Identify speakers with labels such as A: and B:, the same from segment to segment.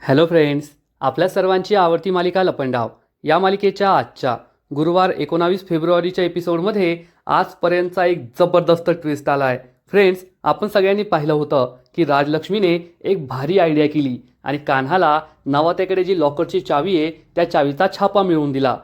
A: Hello friends, आपल्या सर्वांची आवडती मालिका लपंडाव या मालिकेच्या आजच्या गुरुवार 19 फेब्रुवारीच्या एपिसोडमध्ये आजपर्यंतचा एक जबरदस्त ट्विस्ट आला आहे. फ्रेंड्स, आपण सगळ्यांनी पाहिलं होतं की राजलक्ष्मीने एक भारी आयडिया केली आणि कान्हाला नवात्याकडे जी लॉकरची चावी आहे त्या चावीचा छापा मिळवून दिला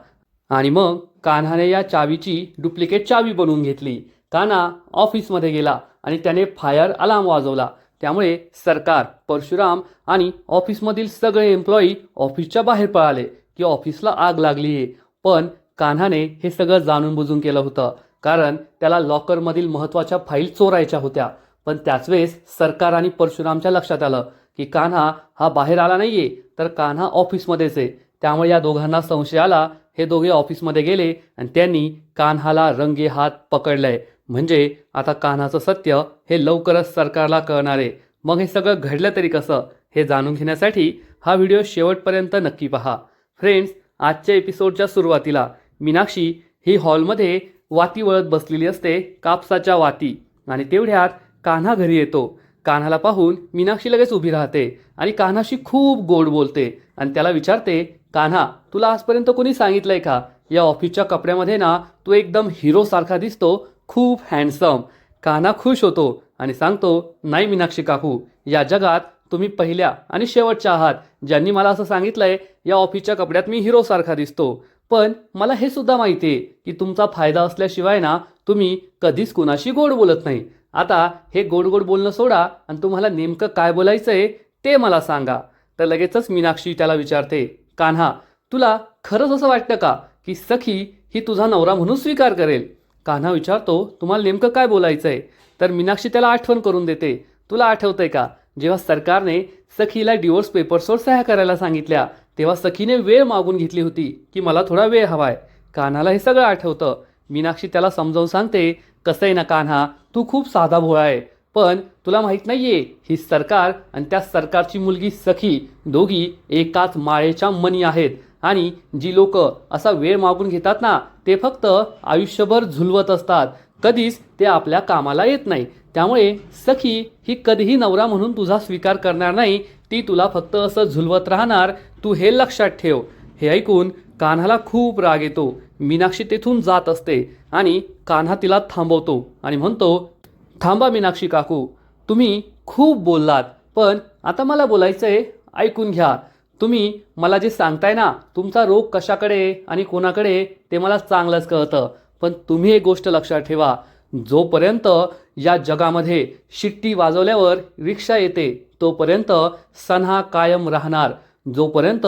A: आणि मग कान्हाने या चावीची डुप्लिकेट चावी बनवून घेतली. कान्हा ऑफिसमध्ये गेला आणि त्याने फायर अलार्म वाजवला. त्यामुळे सरकार, परशुराम आणि ऑफिसमधील सगळे एम्प्लॉई ऑफिसच्या बाहेर पळाले की ऑफिसला आग लागली आहे. पण कान्हाने हे सगळं जाणून बुजून केलं होतं, कारण त्याला लॉकरमधील महत्त्वाच्या फाईल चोरायच्या होत्या. पण त्याच वेळेस सरकार आणि परशुरामच्या लक्षात आलं की कान्हा हा बाहेर आला नाहीये, तर कान्हा ऑफिसमध्येच आहे. त्यामुळे या दोघांना संशय आला. हे दोघे ऑफिसमध्ये गेले आणि त्यांनी कान्हाला रंगे हात पकडलंय. म्हणजे आता कान्हाचं सत्य हे लवकरच सरकारला कळणार आहे. मग हे सगळं घडलं तरी कसं, हे जाणून घेण्यासाठी हा व्हिडिओ शेवटपर्यंत नक्की पहा. फ्रेंड्स, आजच्या एपिसोडच्या सुरुवातीला मीनाक्षी ही हॉलमध्ये वाती वळत बसलेली असते, कापसाच्या वाती. आणि तेवढ्यात कान्हा घरी येतो. कान्हाला पाहून मीनाक्षी लगेच उभी राहते आणि कान्हाशी खूप गोड बोलते आणि त्याला विचारते, कान्हा, तुला आजपर्यंत कोणी सांगितलंय का, या ऑफिसच्या कपड्यामध्ये ना तू एकदम हिरो सारखा दिसतो, खूप हँडसम. कान्हा खुश होतो आणि सांगतो, नाही मीनाक्षी काकू, या जगात तुम्ही पहिल्या आणि शेवटच्या आहात ज्यांनी मला असं सांगितलंय या ऑफिसच्या कपड्यात मी हिरो सारखा दिसतो. पण मला हे सुद्धा माहिती आहे की तुमचा फायदा असल्याशिवाय ना तुम्ही कधीच कुणाशी गोड बोलत नाही. आता हे गोड गोड बोलणं सोडा आणि तुम्हाला नेमकं काय बोलायचंय ते मला सांगा. तर लगेचच मीनाक्षी त्याला विचारते, कान्हा, तुला खरंच असं वाटतं का की सखी ही तुझा नवरा म्हणून स्वीकार करेल? कान्हा विचारतो, तुम्हाला नेमकं काय बोलायचंय? तर मीनाक्षी त्याला आठवण करून देते, तुला आठवतंय का जेव्हा सरकारने सखीला डिवोर्स पेपर्सवर सह्या करायला सांगितल्या तेव्हा सखीने वेळ मागून घेतली होती की मला थोडा वेळ हवाय. कान्हाला हे सगळं आठवतं. मीनाक्षी त्याला समजावून सांगते, कसं आहे ना कान्हा, तू खूप साधा भोळा आहे, पण तुला माहीत नाहीये ही सरकार आणि त्या सरकारची मुलगी सखी दोघी एकाच माळेच्या मणी आहेत. आणि जी लोक असा वेळ मागून घेतात ना ते फक्त आयुष्यभर झुलवत असतात, कधीच ते आपल्या कामाला येत नाही. त्यामुळे सखी ही कधीही नवरा म्हणून तुझा स्वीकार करणार नाही, ती तुला फक्त असं झुलवत राहणार, तू हे लक्षात ठेव. हे ऐकून कान्हाला खूप राग येतो. मीनाक्षी तेथून जात असते आणि कान्हा तिला थांबवतो आणि म्हणतो, थांबा मीनाक्षी काकू, तुम्ही खूप बोललात, पण आता मला बोलायचंय, ऐकून घ्या. तुम्ही मला जे सांगताय ना तुमचा रोग कशाकडे आणि कोणाकडे ते मला चांगलंच कळतं. पण तुम्ही एक गोष्ट लक्षात ठेवा, जोपर्यंत या जगामध्ये शिट्टी वाजवल्यावर रिक्षा येते तोपर्यंत सन्हा कायम राहणार. जोपर्यंत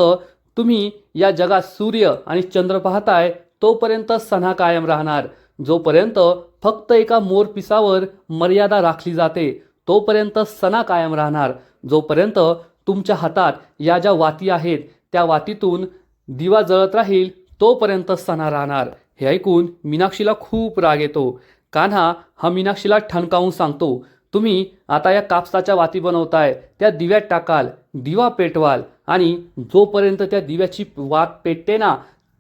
A: तुम्ही या जगात सूर्य आणि चंद्र पाहताय तोपर्यंत सन्हा कायम राहणार. जोपर्यंत फक्त एका मोरपिसावर मर्यादा राखली जाते तोपर्यंत सन्हा कायम राहणार. जोपर्यंत तुमच्या हातात या ज्या वाती आहेत त्या वातीतून दिवा जळत राहील तोपर्यंत सणा राहणार. हे ऐकून मीनाक्षीला खूप राग येतो. कान्हा हा मीनाक्षीला ठणकावून सांगतो, तुम्ही आता या कापसाच्या वाती बनवताय त्या दिव्यात टाकाल, दिवा पेटवाल आणि जोपर्यंत त्या दिव्याची वात पेटते ना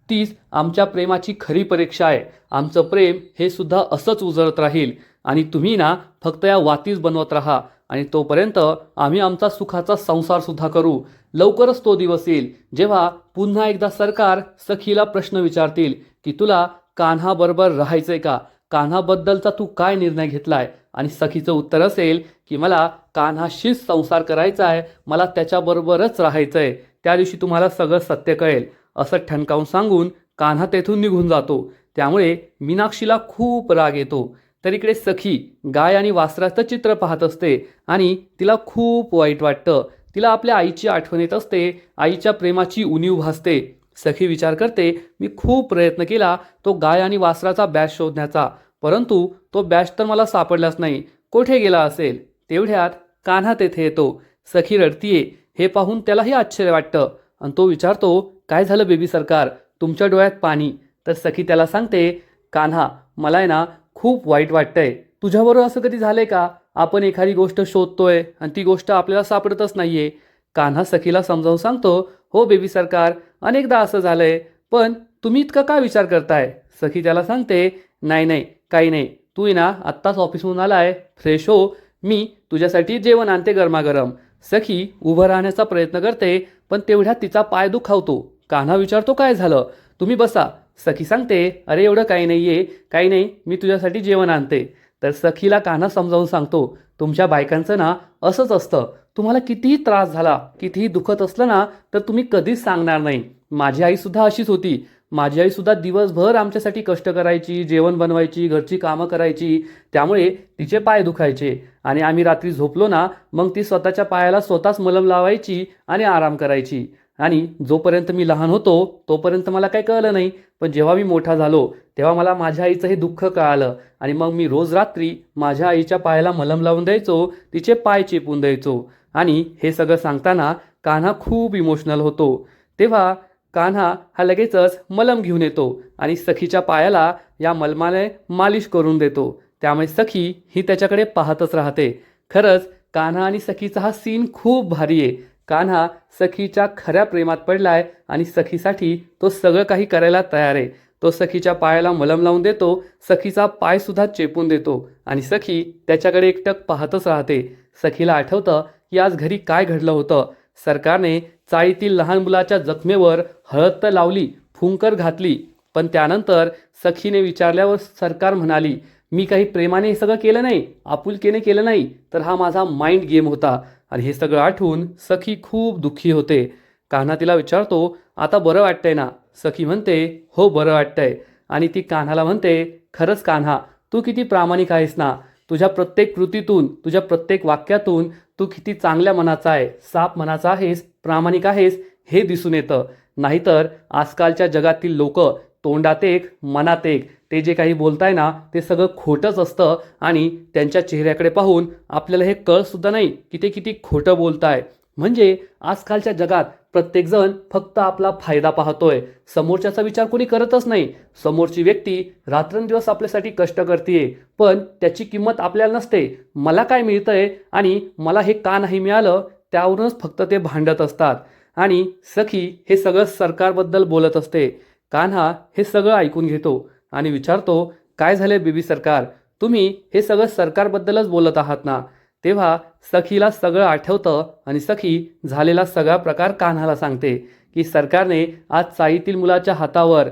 A: तीच आमच्या प्रेमाची खरी परीक्षा आहे. आमचं प्रेम हे सुद्धा असंच उजळत राहील आणि तुम्ही ना फक्त या वातीच बनवत राहा आणि तोपर्यंत आम्ही आमचा सुखाचा संसार सुद्धा करू. लवकरच तो दिवस येईल जेव्हा पुन्हा एकदा सरकार सखीला प्रश्न विचारतील की तुला कान्हाबरोबर राहायचंय का, कान्हाबद्दलचा तू काय निर्णय घेतलाय? आणि सखीचं उत्तर असेल की मला कान्हाशीच संसार करायचा आहे, मला त्याच्याबरोबरच राहायचंय. त्या दिवशी तुम्हाला सगळं सत्य कळेल, असं ठणकावून सांगून कान्हा तेथून निघून जातो. त्यामुळे मीनाक्षीला खूप राग येतो. तर इकडे सखी गाय आणि वासराचं चित्र पाहत असते आणि तिला खूप वाईट वाटतं. तिला आपल्या आईची आठवण येत असते, आईच्या प्रेमाची उणीव भासते. सखी विचार करते, मी खूप प्रयत्न केला तो गाय आणि वासराचा बॅच शोधण्याचा, परंतु तो बॅच तर मला सापडलाच नाही, कुठे गेला असेल? तेवढ्यात कान्हा तेथे येतो. सखी रडतीये हे पाहून त्यालाही आश्चर्य वाटतं आणि तो विचारतो, काय झालं बेबी सरकार, तुमच्या डोळ्यात पाणी? तर सखी त्याला सांगते, कान्हा, मला आहे ना खूप वाईट वाटतंय. तुझ्याबरोबर असं कधी झालंय का, आपण एखादी गोष्ट शोधतोय आणि ती गोष्ट आपल्याला सापडतच नाहीये? कान्हा सखीला समजावून सांगतो, हो बेबी सरकार, अनेकदा असं झालंय, पण तुम्ही इतका का विचार करताय? सखी त्याला सांगते, नाही नाही काही नाही, तू ना आत्ताच ऑफिसमधून आलाय, फ्रेश हो, मी तुझ्यासाठी जेवण आणते गरमागरम. सखी उभं राहण्याचा प्रयत्न करते, पण तेवढ्यात तिचा पाय दुखावतो. कान्हा विचारतो, काय झालं? तुम्ही बसा. सखी सांगते, अरे एवढं काही नाहीये, काही नाही, मी तुझ्यासाठी जेवण आणते. तर सखीला कान्हा समजावून सांगतो, तुमच्या बायकांचं ना असंच असतं. तुम्हाला कितीही त्रास झाला, कितीही दुखत असलं ना, तर तुम्ही कधीच सांगणार नाही. माझी आई सुद्धा अशीच होती. माझी आई सुद्धा दिवसभर आमच्यासाठी कष्ट करायची, जेवण बनवायची, घरची कामं करायची. त्यामुळे तिचे पाय दुखायचे आणि आम्ही रात्री झोपलो ना, मग ती स्वतःच्या पायाला स्वतःच मलम लावायची आणि आराम करायची. आणि जोपर्यंत मी लहान होतो तोपर्यंत मला काही कळलं नाही. पण जेव्हा मी मोठा झालो तेव्हा मला माझ्या आईचं हे दुःख कळालं आणि मग मी रोज रात्री माझ्या आईच्या पायाला मलम लावून द्यायचो, तिचे पाय चेपून द्यायचो. आणि हे सगळं सांगताना कान्हा खूप इमोशनल होतो. तेव्हा कान्हा हा लगेचच मलम घेऊन येतो आणि सखीच्या पायाला या मलमाने मालिश करून देतो. त्यामुळे सखी ही त्याच्याकडे पाहतच राहते. खरंच कान्हा आणि सखीचा हा सीन खूप भारी आहे. कान्हा सखीच्या खऱ्या प्रेमात पडलाय आणि सखीसाठी तो सगळं काही करायला तयार आहे. तो सखीच्या पायाला मलम लावून देतो, सखीचा पाय सुद्धा चेपून देतो आणि सखी त्याच्याकडे एकटक पाहतच राहते. सखीला आठवतं की आज घरी काय घडलं होतं. सरकारने चाळीतील लहान मुलाच्या जखमेवर हळद तर लावली, फुंकर घातली, पण त्यानंतर सखीने विचारल्यावर सरकार म्हणाली, मी काही प्रेमाने हे सगळं केलं नाही, आपुलकीने केलं नाही, तर हा माझा माइंड गेम होता. आणि हे सगळं आठवून सखी खूप दुःखी होते. कान्हा तिला विचारतो, आता बरं वाटतंय ना? सखी म्हणते, हो बरं वाटतंय. आणि ती कान्हाला म्हणते, खरंच कान्हा, तू किती प्रामाणिक आहेस ना. तुझ्या प्रत्येक कृतीतून, तुझ्या प्रत्येक वाक्यातून तू किती चांगल्या मनाचा आहे, साफ मनाचा आहेस, प्रामाणिक आहेस हे दिसून येतं. नाहीतर आजकालच्या जगातील लोक तोंडात एक मनात एक, ते जे काही बोलताय ना ते सगळं खोटंच असतं आणि त्यांच्या चेहऱ्याकडे पाहून आपल्याला हे कळसुद्धा नाही की ते किती खोटं बोलताय. म्हणजे आजकालच्या जगात प्रत्येकजण फक्त आपला फायदा पाहतोय, समोरच्याचा विचार कोणी करतच नाही. समोरची व्यक्ती रात्रंदिवस आपल्यासाठी कष्ट करते, पण त्याची किंमत आपल्याला नसते. मला काय मिळतंय आणि मला हे का नाही मिळालं, त्यावरूनच फक्त ते भांडत असतात. आणि सखी हे सगळं सरकारबद्दल बोलत असते. कान्हा हे सगळं ऐकून घेतो आणि विचारतो, काय झाले बेबी सरकार, तुम्ही हे सगळं सरकारबद्दलच बोलत आहात ना? तेव्हा सखीला सगळं आठवतं आणि सखी झालेला सगळा प्रकार कान्हाला सांगते की सरकारने आज चाळीतील मुलाच्या हातावर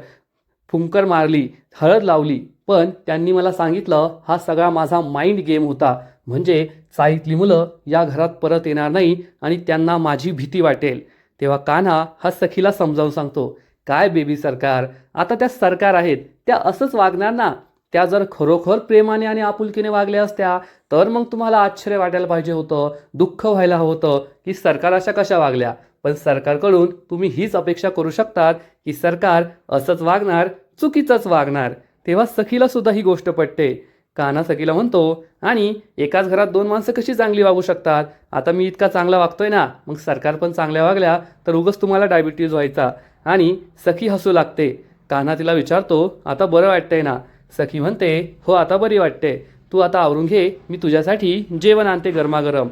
A: फुंकर मारली, हळद लावली, पण त्यांनी मला सांगितलं हा सगळा माझा माइंड गेम होता. म्हणजे चाळीतली मुलं या घरात परत येणार नाही आणि त्यांना माझी भीती वाटेल. तेव्हा कान्हा हा सखीला समजावून सांगतो, काय बेबी सरकार, आता त्या सरकार आहेत, त्या असंच वागणार ना. त्या जर खरोखर प्रेमाने आणि आपुलकीने वागल्या असत्या तर मग तुम्हाला आश्चर्य वाटायला पाहिजे होतं, दुःख व्हायला होतं की सरकार अशा कशा वागल्या. पण सरकारकडून तुम्ही हीच अपेक्षा करू शकतात की सरकार असंच वागणार, चुकीचंच वागणार. तेव्हा सखीला सुद्धा ही गोष्ट पटते. कान्हा सखीला म्हणतो, आणि एकाच घरात दोन माणसं कशी चांगली वागू शकतात? आता मी इतका चांगला वागतोय ना, मग सरकार पण चांगल्या वागल्या तर उगाच तुम्हाला डायबिटीज व्हायचा. आणि सखी हसू लागते. कान्हा तिला विचारतो, आता बरं वाटतंय ना? सखी म्हणते, हो आता बरी वाटते. तू आता आवरून घे, मी तुझ्यासाठी जेवण आणते गरमागरम.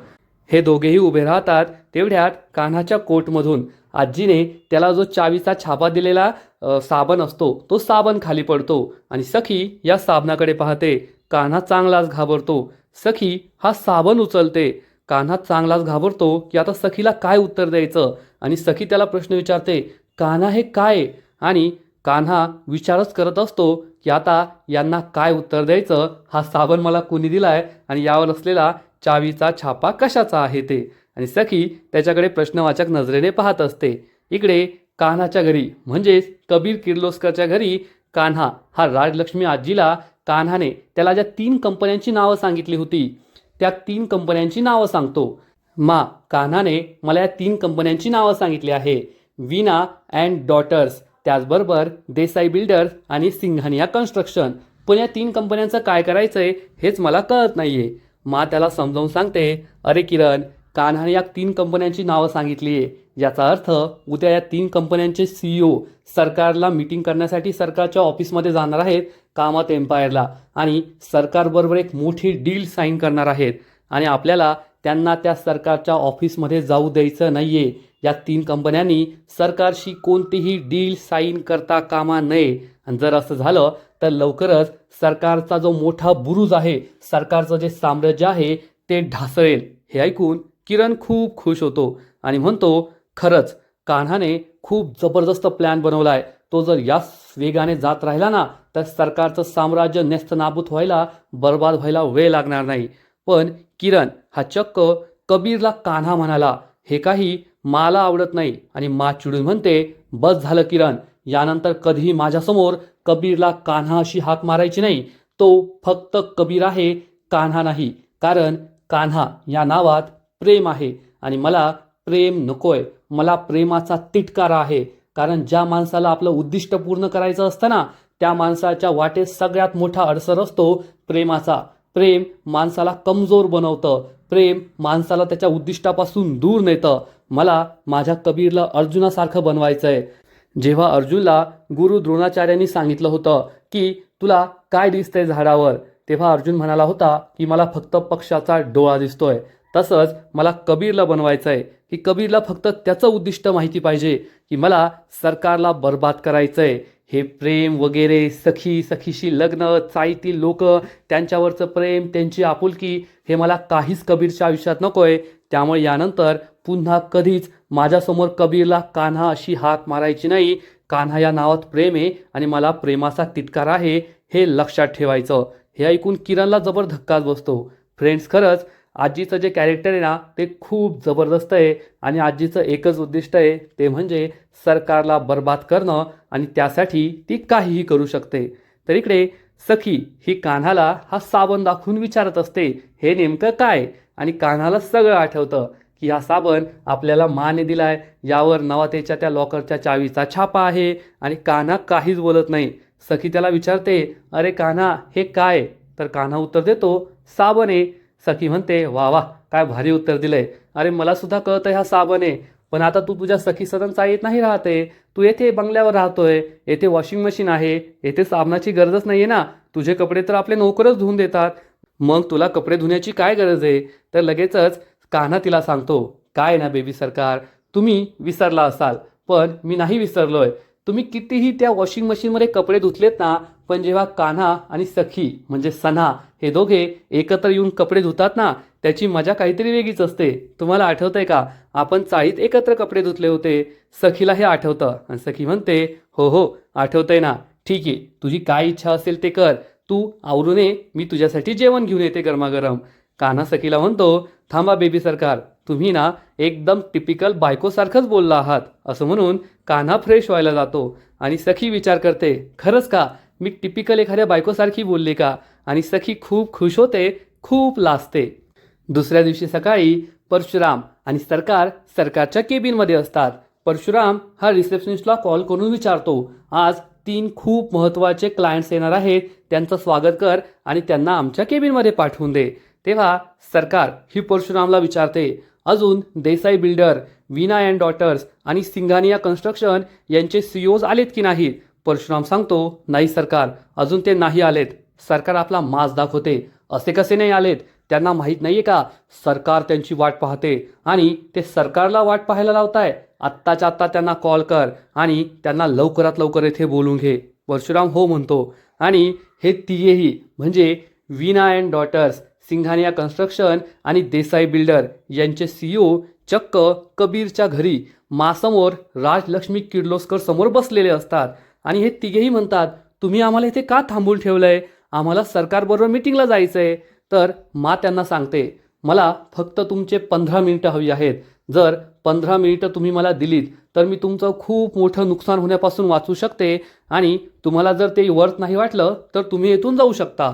A: हे दोघेही उभे राहतात. तेवढ्यात कान्हाच्या कोटमधून आजीने त्याला जो चावीचा छापा दिलेला साबण असतो तो साबण खाली पडतो आणि सखी या साबणाकडे पाहते. कान्हा चांगलाच घाबरतो. सखी हा साबण उचलते. कान्हा चांगलाच घाबरतो की आता सखीला काय उत्तर द्यायचं. आणि सखी त्याला प्रश्न विचारते, कान्हा हे काय? आणि कान्हा विचारच करत असतो की आता यांना काय उत्तर द्यायचं, हा साबण मला कोणी दिलाय आणि यावर असलेला चावीचा छापा कशाचा आहे ते. आणि सखी त्याच्याकडे प्रश्नवाचक नजरेने पाहत असते. इकडे कान्हाच्या घरी म्हणजेच कबीर किर्लोस्करच्या घरी कान्हा हा राजलक्ष्मी आजीला कान्हाने त्याला ज्या 3 कंपन्यांची नावं सांगितली होती त्या 3 कंपन्यांची नावं सांगतो. मा, कान्हाने मला या 3 कंपन्यांची नावं सांगितली आहे, वीणा अँड डॉटर्स, त्याचबरोबर देसाई बिल्डर्स आणि सिंघानिया कन्स्ट्रक्शन. पण या 3 कंपन्यांचं काय करायचंय हेच मला कळत नाहीये. मा त्याला समजावून सांगते, अरे किरण, कान्हाने या 3 कंपन्यांची नावं सांगितली आहे, याचा अर्थ उद्या या 3 कंपन्यांचे CEO सरकारला मीटिंग करण्यासाठी सरकारच्या ऑफिसमध्ये जाणार आहेत कामत एम्पायरला आणि सरकारबरोबर एक मोठी डील साईन करणार आहेत आणि आपल्याला त्यांना त्या सरकारच्या ऑफिसमध्ये जाऊ द्यायचं नाहीये. या 3 कंपन्यांनी सरकारशी कोणतीही डील साईन करता कामा नये. आणि जर असं झालं तर लवकरच सरकारचा जो मोठा बुरुज आहे, सरकारचं जे साम्राज्य आहे ते ढासळेल. हे ऐकून किरण खूप खुश होतो आणि म्हणतो, खरंच कान्हाने खूप जबरदस्त प्लॅन बनवलाय. तो जर याच वेगाने जात राहिला ना तर सरकारचं साम्राज्य नेस्तनाबूत व्हायला, बर्बाद व्हायला वेळ लागणार नाही. पण किरण हा चक्क कबीरला कान्हा म्हणाला. हे काही माला आवडत नाही आणि मा चिडून म्हणते, बस झालं किरण, यानंतर कधीही माझ्यासमोर कबीरला कान्हा अशी हाक मारायची नाही. तो फक्त कबीर आहे, कान्हा नाही. कारण कान्हा या नावात प्रेम आहे आणि मला प्रेम नकोय. मला प्रेमाचा तिटकारा आहे. कारण ज्या माणसाला आपलं उद्दिष्ट पूर्ण करायचं असतं ना, त्या माणसाच्या वाटेत सगळ्यात मोठा अडसर असतो प्रेमाचा. प्रेम माणसाला कमजोर बनवतं. प्रेम माणसाला त्याच्या उद्दिष्टापासून दूर नेतं. मला माझ्या कबीरला अर्जुनासारखं बनवायचंय. जेव्हा अर्जुनला गुरु द्रोणाचार्यांनी सांगितलं होतं की तुला काय दिसतंय झाडावर, तेव्हा अर्जुन म्हणाला होता की मला फक्त पक्षाचा डोळा दिसतोय. तसंच मला कबीरला बनवायचंय की कबीरला फक्त त्याचं उद्दिष्ट माहिती पाहिजे की मला सरकारला बर्बाद करायचंय. हे प्रेम वगैरे, सखीशी लग्न, चाईतील लोक, त्यांच्यावरचं प्रेम, त्यांची आपुलकी, हे मला काहीच कबीरच्या आयुष्यात नकोय. त्यामुळे यानंतर पुन्हा कधीच माझ्यासमोर कबीरला कान्हा अशी हाक मारायची नाही. कान्हा या नावात प्रेम आहे आणि मला प्रेमाचा तिटकार आहे, हे लक्षात ठेवायचं. हे ऐकून किरणला जबर धक्काच बसतो. फ्रेंड्स, खरंच आजीचं जे कॅरेक्टर आहे ना ते खूप जबरदस्त आहे आणि आजीचं एकच उद्दिष्ट आहे, ते म्हणजे सरकारला बर्बाद करणं आणि त्यासाठी ती काहीही करू शकते. तर इकडे सखी ही कान्हाला हा साबण दाखवून विचारत असते, हे नेमकं काय? आणि कान्हाला सगळं आठवतं की हा साबण आपल्याला माने दिलाय, यावर नवातेच्या त्या लॉकरच्या चावीचा छापा आहे. आणि कान्हा काहीच बोलत नाही. सखी त्याला विचारते, अरे कान्हा हे काय? तर कान्हा उत्तर देतो, साबण आहे. सखी म्हणते, वा वा, काय भारी उत्तर दिलंय. अरे मला सुद्धा कळतंय हा साबण आहे, पण आता तू तुझ्या सखी सदन चाळीत नाही राहते, तू येथे बंगल्यावर राहतोय. येथे वॉशिंग मशीन आहे, येथे साबणाची गरजच नाहीये ना. तुझे कपडे तर आपले नोकरच धुवून देतात, मग तुला कपडे धुण्याची काय गरज आहे? तर लगेचच कान्हा तिला सांगतो, काय ना बेबी सरकार, तुम्ही विसरला असाल, पण मी नाही विसरलोय. तुम्ही कितीही त्या वॉशिंग मशीनमध्ये कपडे धुतलेत ना, पण जेव्हा कान्हा आणि सखी म्हणजे सन्हा हे दोघे एकत्र येऊन कपडे धुतात ना, त्याची मजा काहीतरी वेगळीच असते. तुम्हाला आठवतंय का, आपण चाळीत एकत्र कपडे धुतले होते? सखीला हे आठवतं आणि सखी म्हणते, हो हो आठवतंय ना. ठीक आहे, तुझी काय इच्छा असेल ते कर, तू आवरून ये, मी तुझ्यासाठी जेवण घेऊन येते गरमागरम. कान्हा सखीला म्हणतो, थांबा बेबी सरकार, तुम्ही ना एकदम टिपिकल बायकोसारखंच बोलला आहात. असं म्हणून कान्हा फ्रेश व्हायला जातो आणि सखी विचार करते, खरंच का मी टिपिकल एखाद्या बायकोसारखी बोलली का? आणि सखी खूप खुश होते, खूप लाजते. दुसऱ्या दिवशी सकाळी परशुराम आणि सरकारच्या केबिनमध्ये असतात. परशुराम हा रिसेप्शनिस्टला कॉल करून विचारतो, आज 3 खूप महत्त्वाचे क्लायंट्स येणार आहेत, त्यांचं स्वागत कर आणि त्यांना आमच्या केबिनमध्ये पाठवून दे. तेव्हा सरकार ही परशुरामला विचारते, अजून Desai builder, Veena and daughters आणि सिंघानिया कन्स्ट्रक्शन यांचे सीईओज आलेत की नाहीत? परशुराम सांगतो, नाही सरकार, अजून ते नाही आलेत. सरकार आपला माज दाखवते, असे कसे नाही आलेत? त्यांना माहीत नाहीये का सरकार त्यांची वाट पाहते आणि ते सरकारला वाट पाहायला लावताय? आत्ताच्या आत्ता त्यांना कॉल कर आणि त्यांना लवकरात लवकर येथे बोलून घे. परशुराम हो म्हणतो आणि हे तिघेही म्हणजे वीणा अँड डॉटर्स, सिंघानिया कन्स्ट्रक्शन आणि देसाई बिल्डर यांचे सीईओ चक्क कबीरच्या घरी मासमोर राजलक्ष्मी किर्लोस्कर समोर बसलेले असतात. आणि हे तिघेही म्हणतात, तुम्ही आम्हाला इथे का थांबून ठेवलंय? आम्हाला सरकारबरोबर मीटिंगला जायचंय. तर मा त्यांना सांगते, मला फक्त तुमचे 15 मिनिटं हवी आहेत. जर 15 मिनिटं तुम्ही मला दिलीत तर मी तुमचं खूप मोठं नुकसान होण्यापासून वाचू शकते आणि तुम्हाला जर ते वर्थ नाही वाटलं तर तुम्ही येथून जाऊ शकता.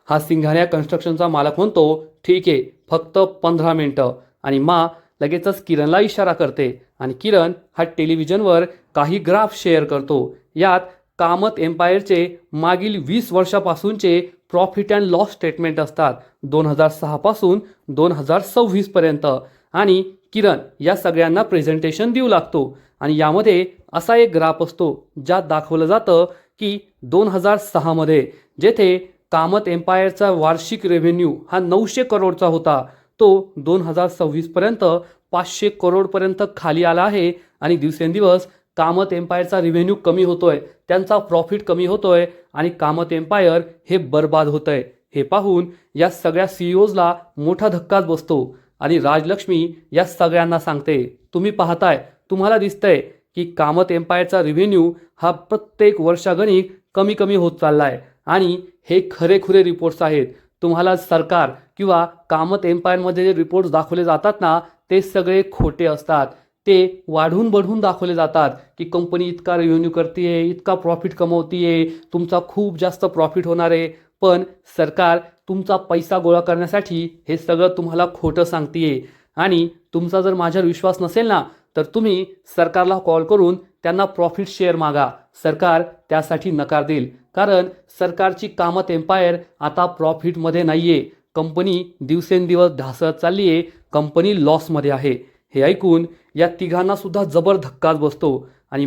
A: हा सिंघानिया कन्स्ट्रक्शनचा मालक म्हणतो, ठीक आहे, फक्त 15 मिनिटं. आणि मा लगेचच किरणला इशारा करते आणि किरण हा टेलिव्हिजनवर काही ग्राफ शेअर करतो. यात कामत एम्पायरचे मागील 20 वर्षापासूनचे प्रॉफिट अँड लॉस स्टेटमेंट असतात, 2006 पासून 2026 पर्यंत. आणि किरण या सगळ्यांना प्रेझेंटेशन देऊ लागतो आणि यामध्ये असा एक ग्राफ असतो ज्यात दाखवलं जातं की 2006 मध्ये जेथे कामत एम्पायरचा वार्षिक रेव्हेन्यू हा 900 करोडचा होता, तो 2026 पर्यंत 500 करोडपर्यंत खाली आला आहे. आणि दिवसेंदिवस कामत एम्पायरचा रेव्हेन्यू कमी होतोय, त्यांचा प्रॉफिट कमी होतोय आणि कामत एम्पायर हे बर्बाद होतंय. हे पाहून या सगळ्या सीईओजला मोठा धक्काच बसतो आणि राजलक्ष्मी या सगळ्यांना सांगते, तुम्ही पाहताय, तुम्हाला दिसतंय की कामत एम्पायरचा रिव्हेन्यू हा प्रत्येक वर्षागणिक कमी कमी होत चाललाय आणि हे खरेखुरे रिपोर्ट्स आहेत. तुम्हाला सरकार किंवा कामत एम्पायरमध्ये जे रिपोर्ट्स दाखवले जातात ना, ते सगळे खोटे असतात. ते वाढून बढून दाखवले जातात की कंपनी इतका रेव्हेन्यू करते, इतका प्रॉफिट कमवतीये, तुमचा खूप जास्त प्रॉफिट होणार आहे. पण सरकार तुमचा पैसा गोळा करण्यासाठी हे सगळं तुम्हाला खोटं सांगतेय. आणि तुमचा जर माझ्यावर विश्वास नसेल ना, तर तुम्ही सरकारला कॉल करून त्यांना प्रॉफिट शेअर मागा. सरकार त्यासाठी नकार देईल, कारण सरकारची कामत एम्पायर आता प्रॉफिटमध्ये नाहीये. कंपनी दिवसेंदिवस ढासळत चालली आहे, कंपनी लॉसमध्ये आहे. हे ऐकून या तिघांना सुद्धा जबर धक्काच बसतो आणि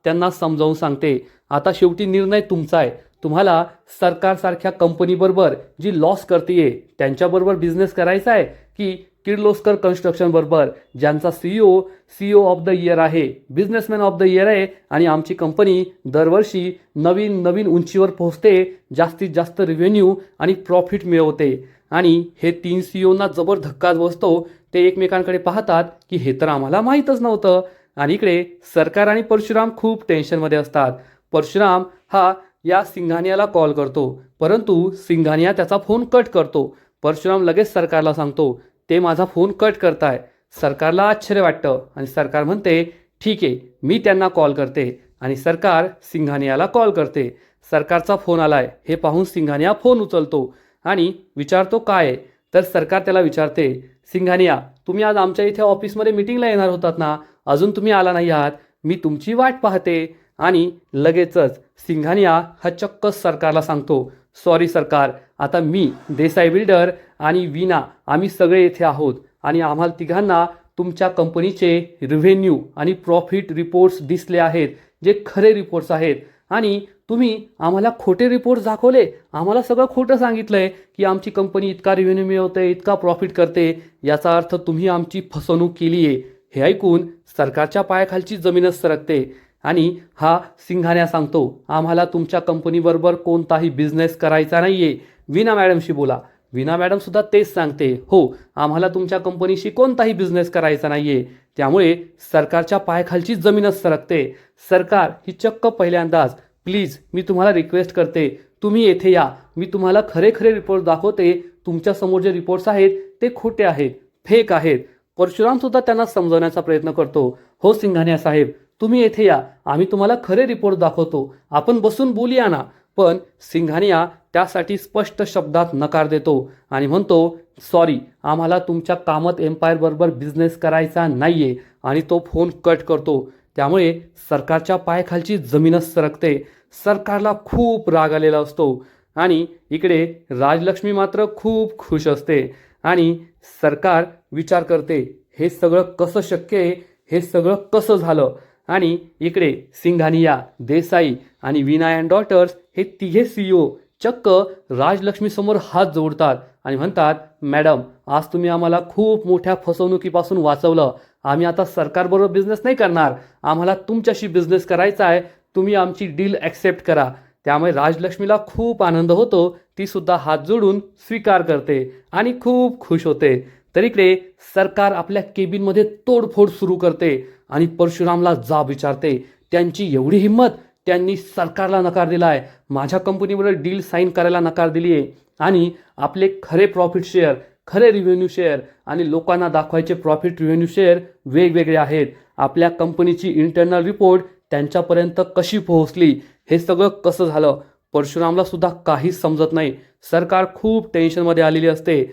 A: त्यांना समजावून सांगते, आता शेवटी निर्णय तुमचा आहे. तुम्हाला सरकारसारख्या कंपनीबरोबर जी लॉस करतेय त्यांच्याबरोबर बिझनेस करायचा आहे की किर्लोस्कर कन्स्ट्रक्शन बरोबर, ज्यांचा सीईओ ऑफ द इयर आहे, बिझनेसमॅन ऑफ द इयर आहे आणि आमची कंपनी दरवर्षी नवीन नवीन उंचीवर पोहोचते, जास्तीत जास्त रिव्हेन्यू आणि प्रॉफिट मिळवते. आणि हे 3 सीईओना जबर धक्काच बसतो. ते एकमेकांकडे पाहतात की हे तर आम्हाला माहीतच नव्हतं. आणि इकडे सरकार आणि परशुराम खूप टेन्शनमध्ये असतात. परशुराम हा या सिंघानियाला कॉल करतो, परंतु सिंघानिया त्याचा फोन कट करतो. परशुराम लगेच सरकारला सांगतो, ते माझा फोन कट करताय. सरकारला आश्चर्य वाटतं आणि सरकार म्हणते, ठीक आहे, मी त्यांना कॉल करते. आणि सरकार सिंघानियाला कॉल करते. सरकारचा फोन आलाय हे पाहून सिंघानिया फोन उचलतो आणि विचारतो काय आहे. तर सरकार त्याला विचारते, सिंघानिया, तुम्ही आज आमच्या इथे ऑफिसमध्ये मीटिंगला येणार होतात ना, अजून तुम्ही आला नाही आहात, मी तुमची वाट पाहते. आणि लगेचच सिंघानिया हा चक्क सरकारला सांगतो, सॉरी सरकार, आता मी, देसाई बिल्डर आणि वीणा आम्ही सगळे येथे आहोत आणि आम्हाला तिघांना तुमच्या कंपनीचे रिव्हेन्यू आणि प्रॉफिट रिपोर्ट्स दिसले आहेत, जे खरे रिपोर्ट्स आहेत. आणि तुम्ही आम्हाला खोटे रिपोर्ट्स दाखवले, आम्हाला सगळं खोटं सांगितलंय की आमची कंपनी इतका रिव्हेन्यू मिळवते, इतका प्रॉफिट करते, याचा अर्थ तुम्ही आमची फसवणूक केली आहे. हे ऐकून सरकारच्या पायाखालची जमीनच सरकते आणि हा सिंघानिया सांगतो, आम्हाला तुमच्या कंपनीबरोबर कोणताही बिझनेस करायचा नाहीये, वीणा मॅडमशी बोला. वीणा मॅडम सुद्धा तेच सांगते, हो, आम्हाला तुमच्या कंपनीशी कोणताही बिझनेस करायचा नाहीये. त्यामुळे सरकारच्या पायाखालची जमीनच सरकते. सरकार ही चक्क पहिल्यांदाच, प्लीज मी तुम्हाला रिक्वेस्ट करते, तुम्ही येथे या, मी तुम्हाला खरे खरे रिपोर्ट दाखवते. तुमच्यासमोर जे रिपोर्ट्स आहेत ते खोटे आहेत, फेक आहेत. परशुराम सुद्धा त्यांना समजवण्याचा प्रयत्न करतो, हो सिंघानिया साहेब, तुम्ही येथे या, आम्ही तुम्हाला खरे रिपोर्ट दाखवतो, आपण बसून बोलूया ना. पण सिंघानिया त्यासाठी स्पष्ट शब्दात नकार देतो आणि म्हणतो, सॉरी, आम्हाला तुमच्या कामत एम्पायर बरोबर बिझनेस करायचा नाहीये. आणि तो फोन कट करतो. त्यामुळे सरकारच्या पायाखालची जमीनच सरकते. सरकारला खूप राग आलेला असतो आणि इकडे राजलक्ष्मी मात्र खूप खुश असते. आणि सरकार विचार करते, हे सगळं कसं शक्य आहे, हे सगळं कसं झालं. आणि इकडे सिंघानिया, देसाई आणि वीणा अँड डॉटर्स हे तिघे सीईओ चक्क राजलक्ष्मीसमोर हात जोडतात आणि म्हणतात, मॅडम, आज तुम्ही आम्हाला खूप मोठ्या फसवणुकीपासून वाचवलं. आम्ही आता सरकारबरोबर बिझनेस नाही करणार, आम्हाला तुमच्याशी बिझनेस करायचा आहे, तुम्ही आमची डील ॲक्सेप्ट करा. त्यामुळे राजलक्ष्मीला खूप आनंद होतो. ती सुद्धा हात जोडून स्वीकार करते आणि खूप खुश होते. तर इकडे सरकार आपल्या केबिनमध्ये तोडफोड सुरू करते आणि परशुरामला जाब विचारते, त्यांची एवढी हिंमत, त्यांनी सरकारला नकार दिलाय, माझ्या कंपनीबरोबर डील साईन करायला नकार दिली आहे आणि आपले खरे प्रॉफिट शेअर, खरे रिव्हेन्यू शेअर आणि लोकांना दाखवायचे प्रॉफिट रिव्हेन्यू शेअर वेगवेगळे आहेत. आपल्या कंपनीची इंटरनल रिपोर्ट त्यांच्यापर्यंत कशी पोहोचली, हे सगळं कसं झालं. परशुरामला सुद्धा काहीच समजत नाही. सरकार खूप टेन्शनमध्ये आलेली असते.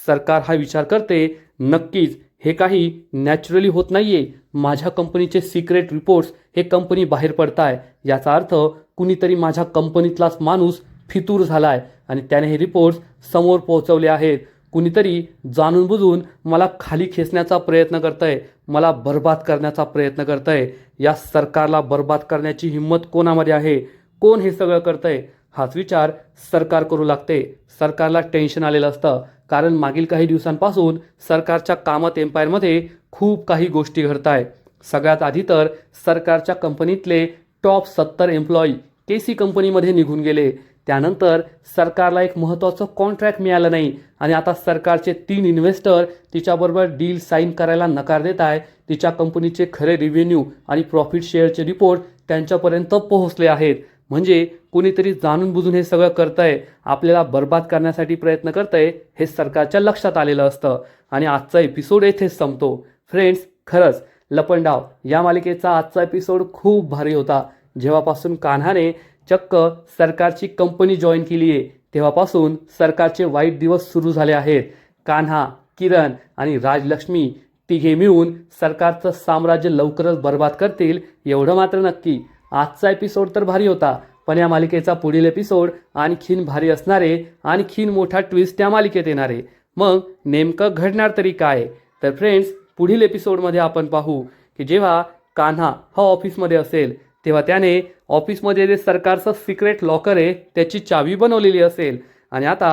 A: सरकार हा विचार करते, नक्कीच हे काही नॅचरली होत नाहीये, माझ्या कंपनीचे सिक्रेट रिपोर्ट्स हे कंपनी बाहेर पडताय, याचा अर्थ कुणीतरी माझ्या कंपनीतलाच माणूस फितूर झालाय आणि त्याने हे रिपोर्ट्स समोर पोहोचवले आहेत. कुणीतरी जाणून बुजून मला खाली खेचण्याचा प्रयत्न करतंय, मला बर्बाद करण्याचा प्रयत्न करतंय. या सरकारला बर्बाद करण्याची हिंमत कोणामध्ये आहे, कोण हे सगळं करतंय, हाच विचार सरकार करू लागते. सरकारला टेन्शन आलेलं असतं, कारण मागील काही दिवसांपासून सरकारच्या कामत एम्पायरमध्ये खूप काही गोष्टी घडत आहेत. सगळ्यात आधी तर सरकारच्या कंपनीतले टॉप 70 एम्प्लॉई केसी कंपनीमध्ये निघून गेले. त्यानंतर सरकारला एक महत्त्वाचं कॉन्ट्रॅक्ट मिळालं नाही आणि आता सरकारचे 3 इन्व्हेस्टर तिच्याबरोबर डील साईन करायला नकार देत आहे. तिच्या कंपनीचे खरे रिव्हेन्यू आणि प्रॉफिट शेअरचे रिपोर्ट त्यांच्यापर्यंत पोहोचले आहेत. म्हणजे कोणीतरी जाणून बुजून हे सगळं करतंय, आपल्याला बर्बाद करण्यासाठी प्रयत्न करतंय हे सरकारच्या लक्षात आलेलं असतं आणि आजचा एपिसोड येथेच संपतो. फ्रेंड्स, खरंच लपंडाव या मालिकेचा आजचा एपिसोड खूप भारी होता. जेव्हापासून कान्हाने चक्क सरकारची कंपनी जॉईन केली आहे तेव्हापासून सरकारचे वाईट दिवस सुरू झाले आहेत. कान्हा, किरण आणि राजलक्ष्मी तिघे मिळून सरकारचं साम्राज्य लवकरच बर्बाद करतील एवढं मात्र नक्की. आजचा एपिसोड तर भारी होता, पण या मालिकेचा पुढील एपिसोड आणखीन भारी असणारे, आणखीन मोठा ट्विस्ट त्या मालिकेत येणारे. मग नेमकं घडणार तरी काय? तर फ्रेंड्स, पुढील एपिसोडमध्ये आपण पाहू की जेव्हा कान्हा हा ऑफिसमध्ये असेल तेव्हा त्याने ऑफिसमध्ये जे सरकारचं सिक्रेट लॉकर आहे त्याची चावी बनवलेली असेल आणि आता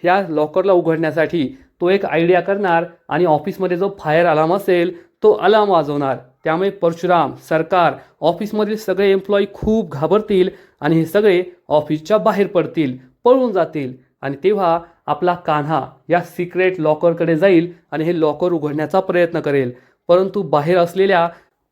A: ह्या लॉकरला उघडण्यासाठी तो एक आयडिया करणार आणि ऑफिसमध्ये जो फायर अलार्म असेल तो अलार्म वाजवणार. त्यामुळे परशुराम, सरकार, ऑफिसमधील सगळे एम्प्लॉई खूप घाबरतील आणि हे सगळे ऑफिसच्या बाहेर पडतील, पळून जातील आणि तेव्हा आपला कान्हा या सिक्रेट लॉकरकडे जाईल आणि हे लॉकर उघडण्याचा प्रयत्न करेल. परंतु बाहेर असलेल्या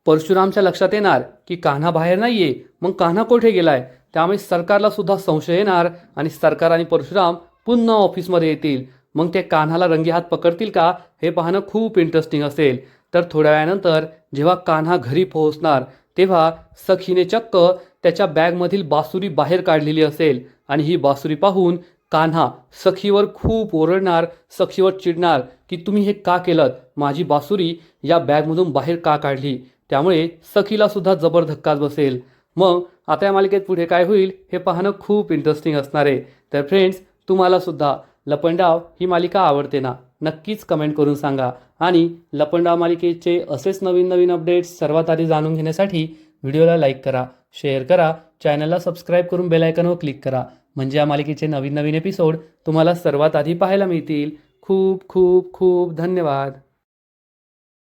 A: परशुरामच्या लक्षात येणार की कान्हा बाहेर नाहीये, मग कान्हा कुठे गेलाय? त्यामुळे सरकारला सुद्धा संशय येणार आणि सरकार आणि परशुराम पुन्हा ऑफिसमध्ये येतील. मग ते कान्हाला रंगेहात पकडतील का हे पाहणं खूप इंटरेस्टिंग असेल. तर थोड्या वेळानंतर जेव्हा कान्हा घरी पोहोचणार तेव्हा सखीने चक्क त्याच्या बॅगमधील बासुरी बाहेर काढलेली असेल आणि ही बासुरी पाहून कान्हा सखीवर खूप ओरडणार, सखीवर चिडणार की तुम्ही हे का केलं, माझी बासुरी या बॅगमधून बाहेर का काढली? त्यामुळे सखीला सुद्धा जबर धक्काच बसेल. मग आता या मालिकेत पुढे काय होईल हे पाहणं खूप इंटरेस्टिंग असणार आहे. तर फ्रेंड्स, तुम्हाला सुद्धा लपंडाव ही मालिका आवडते ना? नक्कीच कमेंट करून सांगा आणि लपंडाव मालिकेचे असेच नवीन नवीन अपडेट्स सर्वात आधी जाणून घेण्यासाठी व्हिडिओला लाईक करा, शेअर करा, चॅनलला सबस्क्राईब करून बेल आयकॉनवर क्लिक करा. म्हणजे या मालिकेचे नवीन नवीन एपिसोड तुम्हाला सर्वात आधी पाहायला मिळतील. खूप खूप खूप धन्यवाद.